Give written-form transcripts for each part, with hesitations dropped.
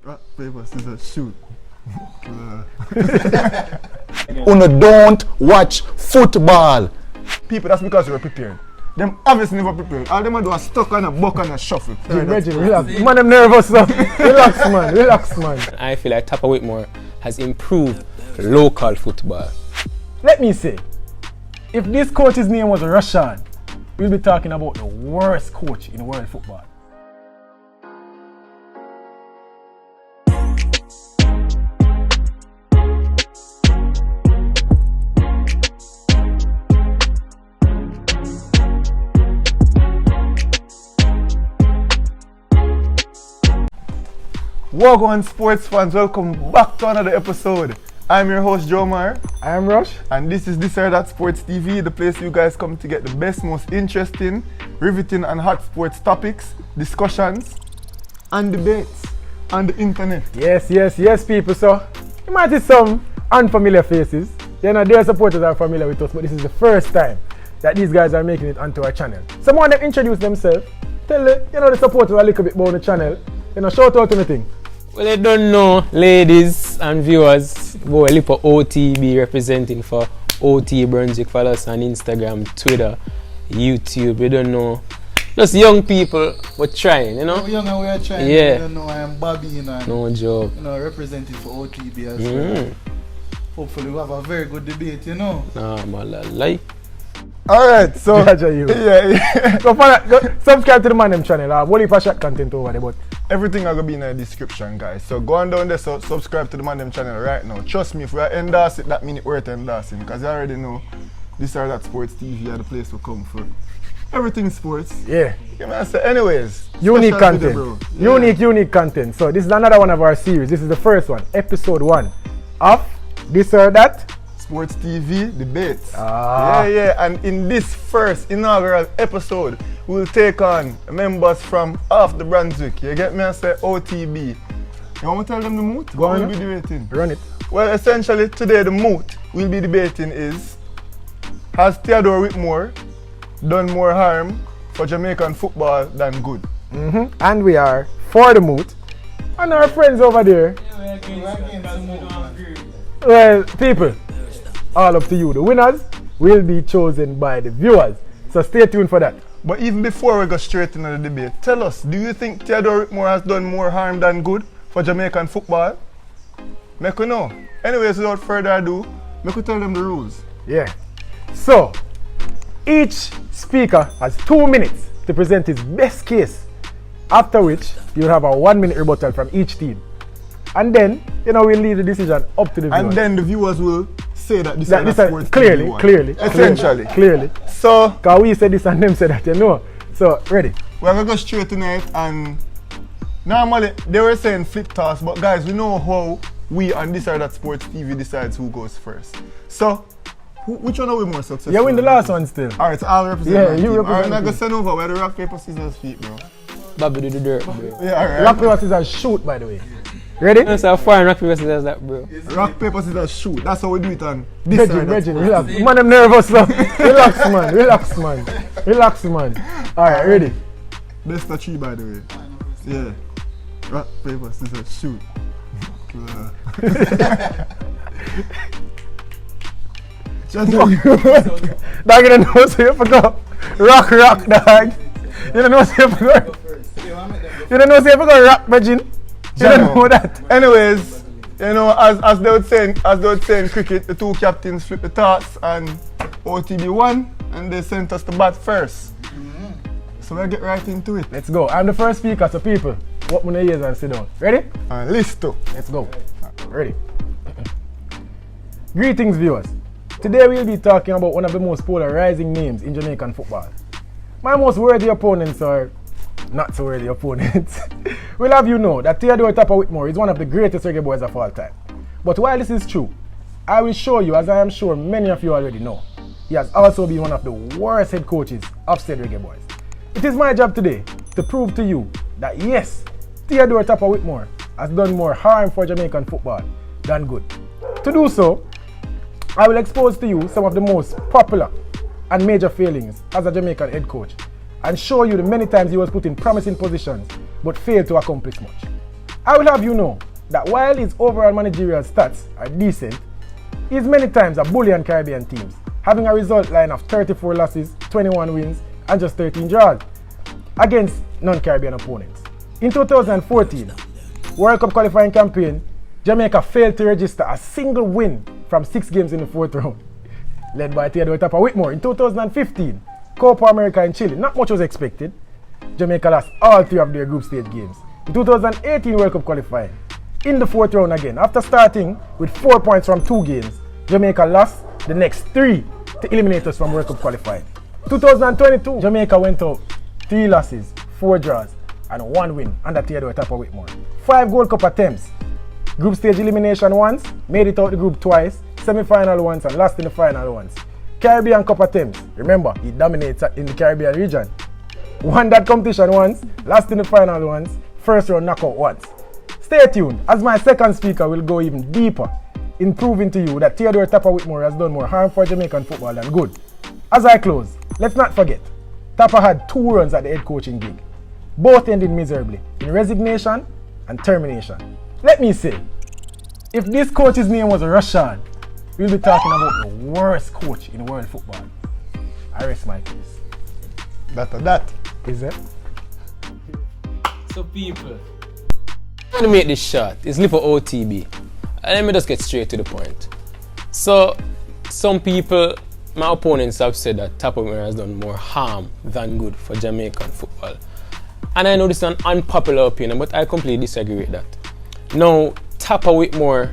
Rock, paper, scissors, shoot. Uno don't watch football. People, that's because you were prepared. Them obviously never prepared. All them do is stuck on a buck and a shuffle. Imagine, relax. Man, I'm nervous now. Relax, man. I feel like Tapa Whitmore has improved local football. Let me say, if this coach's name was Russian, we'll be talking about the worst coach in world football. Welcome sports fans, welcome back to another episode. I'm your host Joe Mar. I am Rush. And this is This or That Sports TV, the place you guys come to get the best, most interesting, riveting and hot sports topics, discussions and debates on the internet. Yes, people. So, you might see some unfamiliar faces. You know, their supporters are familiar with us, but this is the first time that these guys are making it onto our channel. Someone of them introduce themselves, tell the supporters a little bit about the channel, shout out anything. Well, I don't know, ladies and viewers, go a little OTB representing for OT Brunswick. Follow us on Instagram, Twitter, YouTube. We don't know. Just young people, but trying, Young and we are trying. Yeah. You don't know, I am Bobby, No joke. Representing for OTB as well. Hopefully we have a very good debate, Nah, man, lie. Alright, so You. yeah. So subscribe to the Man Them channel. What if I shot content over there, but Everything are gonna be in the description, guys. So go on down there, so subscribe to the Man Them channel right now. Trust me, if we are endorse it, that means it worth endorsing. Because you already know This or That Sports TV are the place to come for everything sports. yeah. You know what I say? Anyways, Unique special content. video, bro. Unique content. So this is another one of our series. This is the first one, episode 1 of This or That Sports TV debates. Ah. Yeah. And in this first inaugural episode, we'll take on members from off the Brunswick. You get me? I say OTB. You want me to tell them the moot? Go on. We'll be debating. Run it. Well, essentially today the moot we'll be debating is: has Theodore Whitmore done more harm for Jamaican football than good? And we are for the moot. And our friends over there. Well, people, all up to you. The winners will be chosen by the viewers. So stay tuned for that. But even before we go straight into the debate, tell us, do you think Theodore Whitmore has done more harm than good for Jamaican football? Make we know. Anyways, without further ado, make we tell them the rules. Yeah. So, each speaker has 2 minutes to present his best case. After which, you'll have a 1-minute rebuttal from each team. And then, we'll leave the decision up to the viewers. And then the viewers will say that this is sports clearly. Essentially. Clearly. So, Because we said this and them said that, So, ready? we're going to go straight tonight, and normally they were saying flip toss, but guys, we know how we on This or That Sports TV decides who goes first. So, which one are we more successful? You win the last one still. Alright, so I'll represent Yeah, my you team. represent Alright, I'm the going to team. send over where the rock, paper, scissors, feet, bro. Bobby do the dirt, bro. Yeah, alright. Rock, paper, scissors, shoot, by the way. Ready? That's how far rock paper scissors that, bro. Rock, paper, scissors, shoot. That's how we do it on This or That Reggie, Sports relax. TV. Man, I'm nervous now. Relax, man. Alright, ready? Best of 3, by the way. Yeah. Rock, paper, scissors, shoot. Just Dog, you don't know, so you forgot. Rock, dog. You don't know, so you forgot. You don't know, so you forgot rock, Reggie. You don't know that. Anyways, as they would say in cricket, the 2 captains flip the toss and OTB won, and they sent us to bat first. So we'll get right into it. Let's go. I'm the first speaker, so people, what my ears and sit down. Ready? And listo. Let's go. Ready? Greetings, viewers. Today we'll be talking about one of the most polarizing names in Jamaican football. My most worthy opponents are not so worthy opponents. We'll have you know that Theodore Tapa Whitmore is one of the greatest reggae boys of all time. But while this is true, I will show you, as I am sure many of you already know, he has also been one of the worst head coaches of said reggae boys. It is my job today to prove to you that yes, Theodore Tapa Whitmore has done more harm for Jamaican football than good. To do so, I will expose to you some of the most popular and major failings as a Jamaican head coach and show you the many times he was put in promising positions but failed to accomplish much. I will have you know that while his overall managerial stats are decent, he is many times a bully on Caribbean teams, having a result line of 34 losses, 21 wins, and just 13 draws against non-Caribbean opponents. In 2014 World Cup qualifying campaign, Jamaica failed to register a single win from 6 games in the 4th round, led by Theodore Tapa Whitmore. In 2015 Copa America in Chile, not much was expected. Jamaica lost all 3 of their group stage games. In 2018 World Cup qualifying, in the 4th round again, after starting with 4 points from 2 games, Jamaica lost the next 3 to eliminate us from World Cup qualifying. 2022, Jamaica went out 3 losses, 4 draws, and 1 win under Theodore Tapa Whitmore. 5 Gold Cup attempts, group stage elimination once, made it out the group twice, semi-final once, and lost in the final once. Caribbean Cup attempts, remember, he dominates in the Caribbean region. Won that competition once, lost in the final once, first round knockout once. Stay tuned, as my second speaker will go even deeper in proving to you that Theodore Tapa Whitmore has done more harm for Jamaican football than good. As I close, let's not forget, Tapa had 2 runs at the head coaching gig. Both ended miserably in resignation and termination. Let me say, if this coach's name was Rashan, we'll be talking about the worst coach in world football. I rest my case. That. Is it? So people, I'm gonna make this short. It's Lipo OTB. And let me just get straight to the point. So, some people, my opponents have said that Tapa Whitmore has done more harm than good for Jamaican football. And I know this is an unpopular opinion, but I completely disagree with that. Now, Tapa Whitmore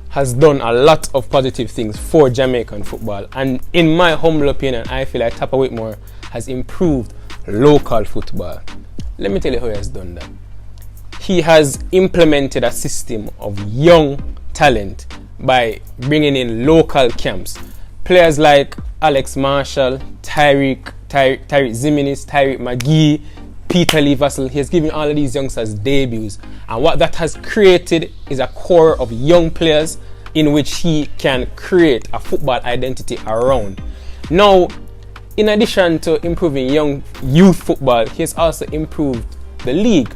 has done a lot of positive things for Jamaican football. And in my humble opinion, I feel like Tapa Whitmore has improved local football. Let me tell you how he has done that. He has implemented a system of young talent by bringing in local camps. Players like Alex Marshall, Tyreek Ziminis, Tyreek McGee, Peter Lee Vassell. He has given all of these youngsters debuts. And what that has created is a core of young players in which he can create a football identity around. Now, in addition to improving young youth football, he has also improved the league.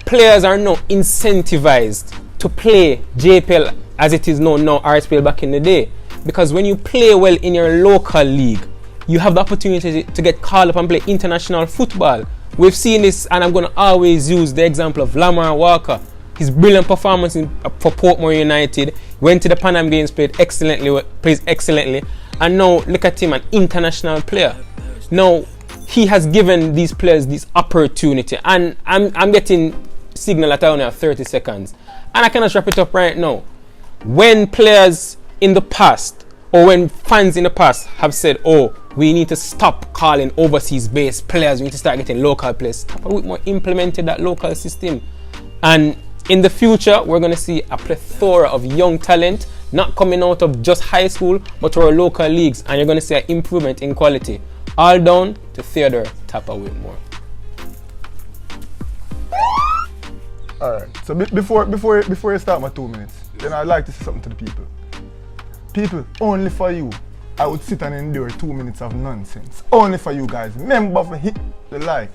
Players are now incentivized to play JPL as it is known now, RSPL back in the day. Because when you play well in your local league, you have the opportunity to get called up and play international football. We've seen this, and I'm going to always use the example of Lamar Walker. His brilliant performance for Portmore United, went to the Pan Am Games, plays excellently, and now look at him, an international player. Now, he has given these players this opportunity, and I'm getting signal that I only have 30 seconds. And I cannot wrap it up right now. When players in the past, or when fans in the past have said, oh, we need to stop calling overseas-based players, we need to start getting local players, Tapa Whitmore implemented that local system. And in the future, we're going to see a plethora of young talent, not coming out of just high school, but to our local leagues, and you're going to see an improvement in quality. All down to Theodore Tapa Whitmore. Alright, so before you start my 2 minutes, I'd like to say something to the people. People, only for you, I would sit and endure 2 minutes of nonsense. Only for you guys. Remember to hit the like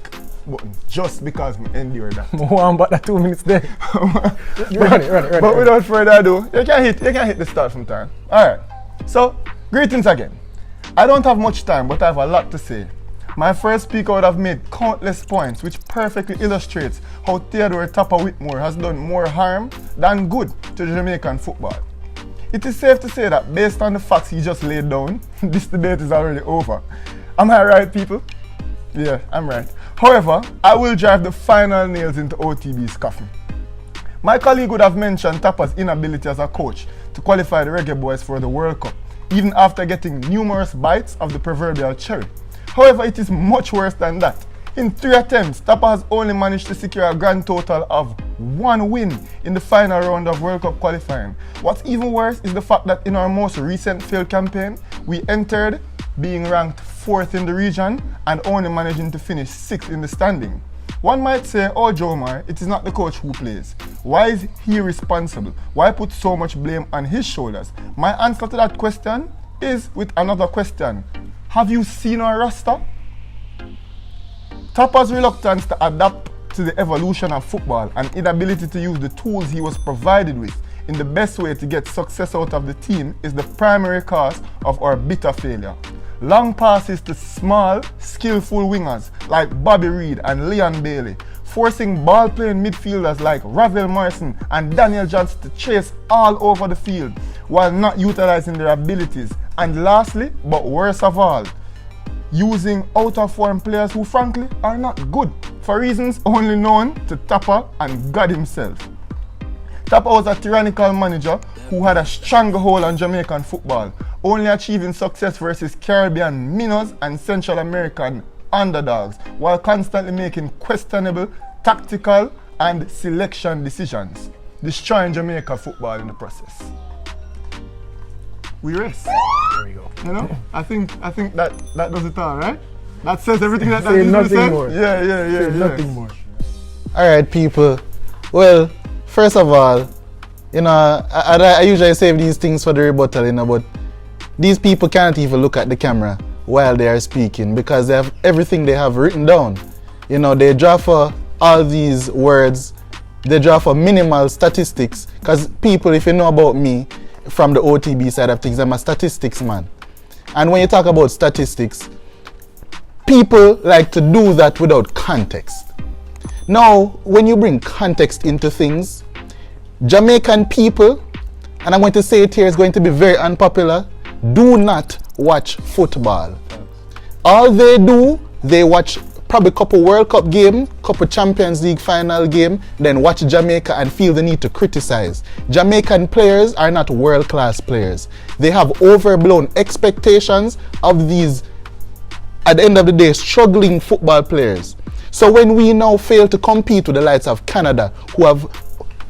button just because I endure that. One but the 2 minutes there. Run it. But without further ado, you can hit the start from time. Alright. So, greetings again. I don't have much time, but I have a lot to say. My first speaker would have made countless points which perfectly illustrates how Theodore Tapa Whitmore has done more harm than good to Jamaican football. It is safe to say that based on the facts he just laid down, this debate is already over. Am I right, people? Yeah, I'm right. However, I will drive the final nails into OTB's coffin. My colleague would have mentioned Tapa's inability as a coach to qualify the Reggae Boys for the World Cup, even after getting numerous bites of the proverbial cherry. However, it is much worse than that. In 3 attempts, Tapa has only managed to secure a grand total of 1 win in the final round of World Cup qualifying. What's even worse is the fact that in our most recent failed campaign, we entered being ranked 4th in the region and only managing to finish 6th in the standing. One might say, oh Jomar, it is not the coach who plays. Why is he responsible? Why put so much blame on his shoulders? My answer to that question is with another question. Have you seen our roster? Tapa's reluctance to adapt to the evolution of football and inability to use the tools he was provided with in the best way to get success out of the team is the primary cause of our bitter failure. Long passes to small, skillful wingers like Bobby Reed and Leon Bailey, forcing ball-playing midfielders like Ravel Morrison and Daniel Johnson to chase all over the field while not utilizing their abilities. And lastly, but worst of all, using out-of-form players who frankly are not good for reasons only known to Tapa and God himself. Tapa was a tyrannical manager who had a stranglehold on Jamaican football, only achieving success versus Caribbean minnows and Central American underdogs, while constantly making questionable tactical and selection decisions, destroying Jamaica football in the process. We rest. There we go. You know, I think that does it all, right? That says everything that Say needs to be nothing said. more. Yeah. Nothing more. Alright, people. Well, first of all, you know, I usually save these things for the rebuttal, you know, but these people can't even look at the camera while they are speaking because they have everything they have written down. You know, they draw for all these words, they draw for minimal statistics because people, if you know about me from the OTB side of things, I'm a statistics man. And when you talk about statistics, people like to do that without context. Now, when you bring context into things, Jamaican people, and I'm going to say it here, is going to be very unpopular, do not watch football. All they do, they watch probably a couple World Cup game, couple Champions League final game, then watch Jamaica and feel the need to criticize. Jamaican players are not world-class players. They have overblown expectations of these, at the end of the day, struggling football players. So when we now fail to compete with the likes of Canada, who have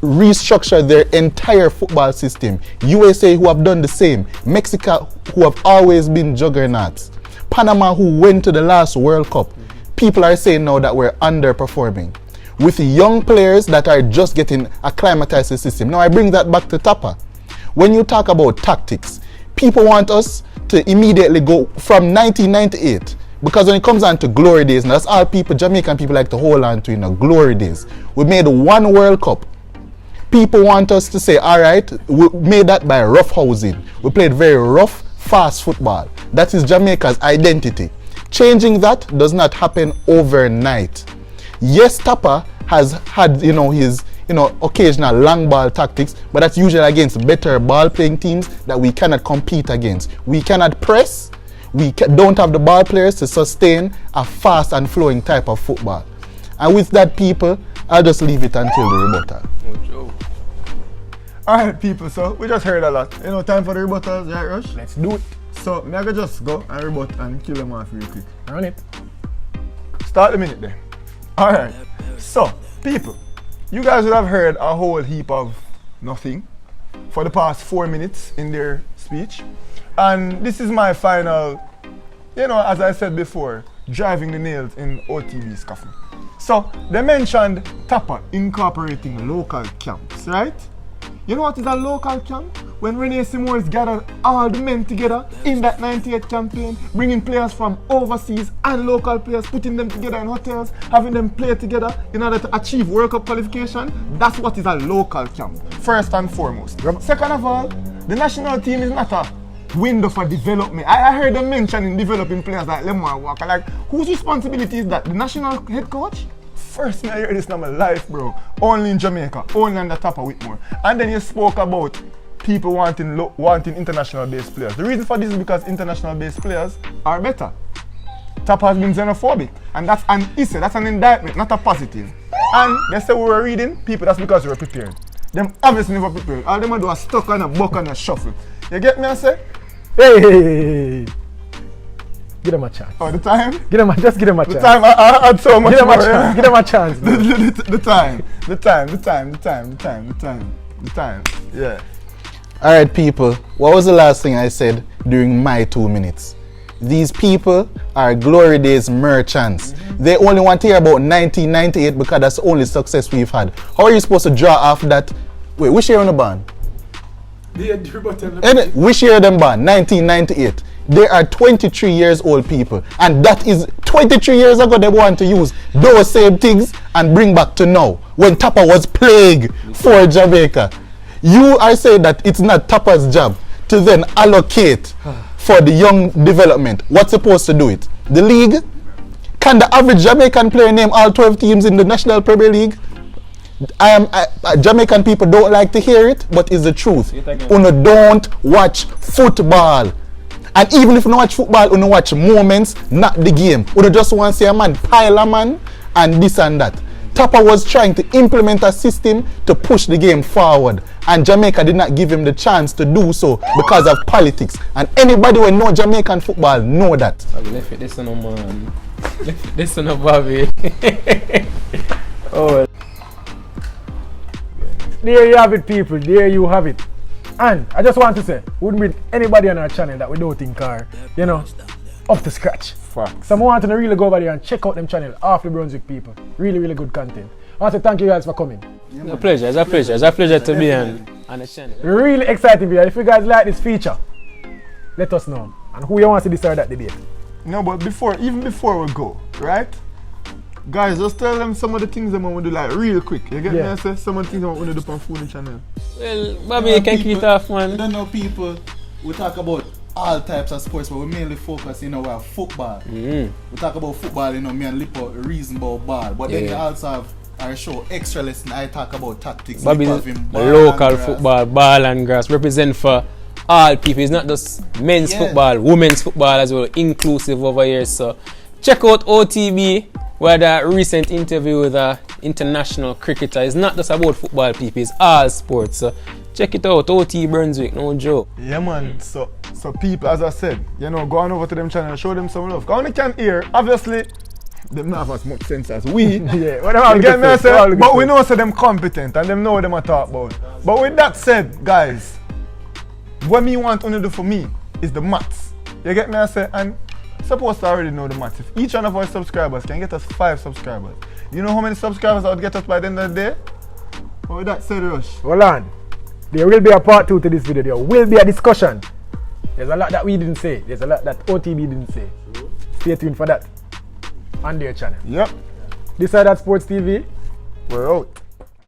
restructured their entire football system, USA who have done the same, Mexico who have always been juggernauts, Panama who went to the last World Cup, people are saying now that we're underperforming with young players that are just getting acclimatized to the system. Now I bring that back to Tapa. When you talk about tactics, people want us to immediately go from 1998, because when it comes on to glory days, and that's all people, Jamaican people like to hold on to, glory days. We made one World Cup. People want us to say, all right, we made that by roughhousing. We played very rough, fast football. That is Jamaica's identity. Changing that does not happen overnight. Yes, Tapa has had, his, occasional long ball tactics, but that's usually against better ball playing teams that we cannot compete against. We cannot press. We don't have the ball players to sustain a fast and flowing type of football. And with that, people, I'll just leave it until the rebuttal. Alright, people, so we just heard a lot. Time for the rebuttals, right, Rush? Let's do it. So, me I go just go and rebut and kill them off real quick. Run it. Start the minute then. Alright, so, people, you guys would have heard a whole heap of nothing for the past 4 minutes in their speech. And this is my final, as I said before, driving the nails in OTB's coffin. So, they mentioned Tapa incorporating local camps, right? You know what is a local camp? When Rene Simoes gathered all the men together in that 98 campaign, bringing players from overseas and local players, putting them together in hotels, having them play together in order to achieve World Cup qualification. That's what is a local camp, first and foremost. Second of all, the national team is not a window for development. I heard them mentioning developing players like Lemar Walker. Like, whose responsibility is that? The national head coach? First me I heard this in my life, bro. Only in Jamaica, only on the Tapa Whitmore. And then you spoke about people wanting international based players. The reason for this is because international based players are better. Tapa has been xenophobic, and that's an issue, that's an indictment, not a positive. And they say we were reading, people, that's because we were prepared. Them obviously never prepared. All them do a stuck and a buck and a shuffle. You get me, I say? Hey! Give them a chance. Oh, the time? Just give them a chance. The time, I had so much more. Give them a chance. The time. Yeah. Alright, people, what was the last thing I said during my 2 minutes? These people are glory days merchants. They only want to hear about 1998 because that's the only success we've had. How are you supposed to draw off that? Wait, which year on the band? Which year them born? 1998. They are 23 years old people, and that is 23 years ago, they want to use those same things and bring back to now, when Tapa was plague for Jamaica. You are saying that it's not Tapa's job to then allocate for the young development. What's supposed to do it? The league? Can the average Jamaican player name all 12 teams in the National Premier League? Jamaican people don't like to hear it, but it's the truth. Uno don't watch football. And even if you don't watch football, you don't watch moments, not the game. You just want to see a man pile a man and this and that. Tapa was trying to implement a system to push the game forward, and Jamaica did not give him the chance to do so because of politics. And anybody who know Jamaican football know that. This one, man. This one, Bobby. Oh. There you have it, people. There you have it. And I just want to say, wouldn't be anybody on our channel that we don't think are, up to scratch. Facts. So I want to really go over there and check out them channel, Off the Brunswick people. Really, really good content. I want to thank you guys for coming. It's a pleasure. It's a pleasure. It's a pleasure to be on the channel. Really exciting video. If you guys like this feature, let us know. And who you want to decide that debate. No, but even before we go, right? Guys, just tell them some of the things I'm going to do like real quick. You get me? I say some of the things I'm going to do on Food channel. Well, Bobby, you can keep it off, man. I don't know people, we talk about all types of sports, but we mainly focus, on football. We talk about football, me and Lipo reason about ball. But then we also have our show, Extra Lesson, I talk about tactics. Bobby, local football, ball and grass, represent for all people. It's not just men's football, women's football as well, inclusive over here. So check out OTB. We had a recent interview with an international cricketer. It's not just about football, people, it's all sports. So check it out, OT Brunswick, no joke. Yeah, man. So people, as I said, go on over to them channel and show them some love. Because when they can hear, obviously, they don't have as much sense as we. Get me, but we know them competent and them know what them are talk about. But with that said, guys, what me want to do for me is the maths. You get me, I say, and supposed to already know the maths. If each one of our subscribers can get us 5 subscribers, you know how many subscribers I would get us by the end of the day? But with that said, Rush. Hold on. There will be a part 2 to this video. There will be a discussion. There's a lot that we didn't say. There's a lot that OTB didn't say. Stay tuned for that on their channel. Yep. This is That Sports TV. We're out.